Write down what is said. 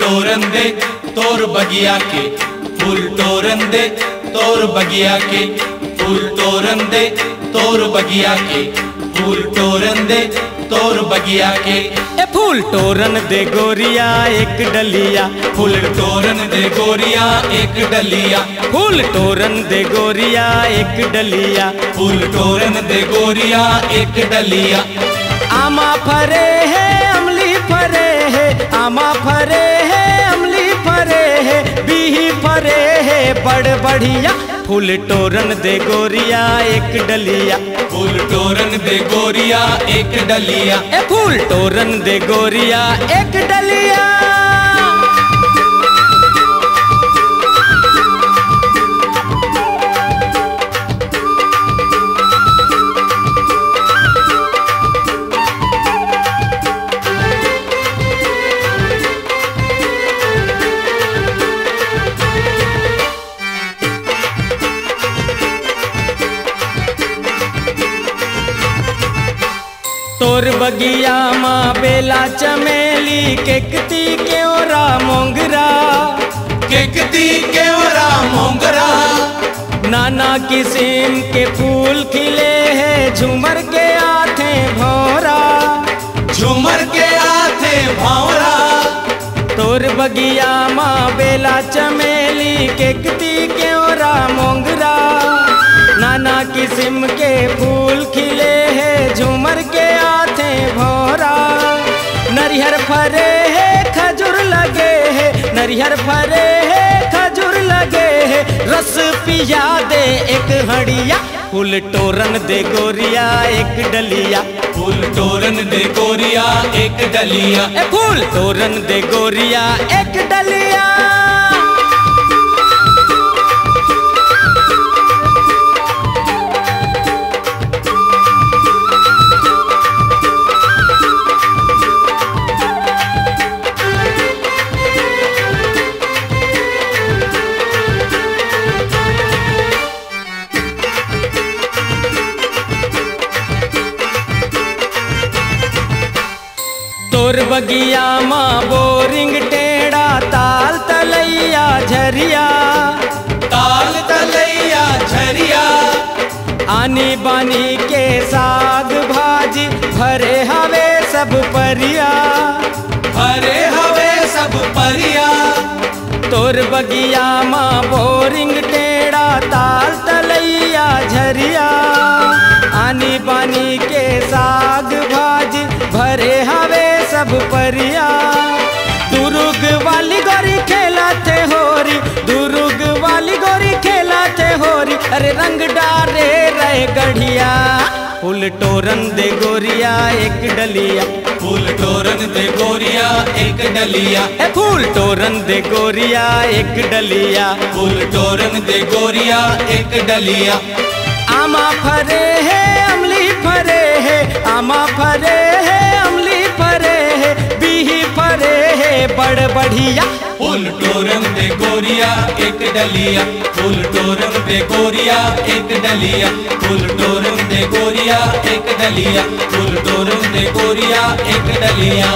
Torrent दे तोर बगिया के, फूल टोरन दे तोर बगिया के, फूल टोरन दे तोर बगिया के, फूल टोरन दे तोर बगिया के। ए फूल टोरन दे गोरिया एक डलिया, फूल टोरन दे गोरिया एक डलिया, फूल टोरन दे गोरिया एक डलिया, फूल टोरन दे गोरिया एक डलिया। आमा फरे है अमली फरे है, आमा फरे है अमली फरे है, बीही फरे है बड़ बढ़िया। फूल टोरन दे गोरिया एक डलिया, फूल टोरन दे गोरिया एक डलिया। ए फूल टोरन दे गोरिया एक डलिया। तोर बगिया माँ बेला चमेली, केकती केवरा मोंगरा, केकती केवरा मोंगरा। नाना किस्म के फूल खिले हैं, झूमर के आथे भौरा, झूमर के आथे भौरा। तोर बगिया माँ बेला चमेली, केकती केवरा मोंगरा, नाना किस्म के फूल खिले हैं, झूमर के आथे भौरा। नरिहर फरे है खजूर लगे है, नरिहर फरे है खजूर लगे है, रस पिया दे एक हड़िया। फूल टोरन दे गोरिया एक डलिया, फूल टोरन दे गोरिया एक डलिया। ए फूल टोरन दे गोरिया एक डलिया। तोर बगिया माँ बोरिंग टेढ़ा, ताल तलैया झरिया, ताल तलैया झरिया। आनी बानी के साग भाजी, भरे हवे सब परिया, भरे हवे सब परिया। तोर बगिया माँ बोरिंग टेढ़ा, ताल तलैया झरिया, आनी बानी के साग भाजी, भरे हवे सब परिया। दुर्ग वाली गोरी खेला थे होरी, दुर्ग वाली गोरी खेला थे होरी, अरे रंग डारे रहे गढ़िया। फूल टोरन दे गोरिया एक डलिया, फूल टोरन दे गोरिया एक डलिया। ए फूल टोरन दे गोरिया एक डलिया, फूल टोरन दे गोरिया एक डलिया। आमा फरे है अमली फरे है, आमा फरे है अमली फरे है, बीही फरे है बड़ बढ़िया। फूल टोरन दे गोरिया एक डलिया, फूल टोरन दे गोरिया एक डलिया, फूल टोरन दे गोरिया एक डलिया, फूल टोरन दे गोरिया एक डलिया।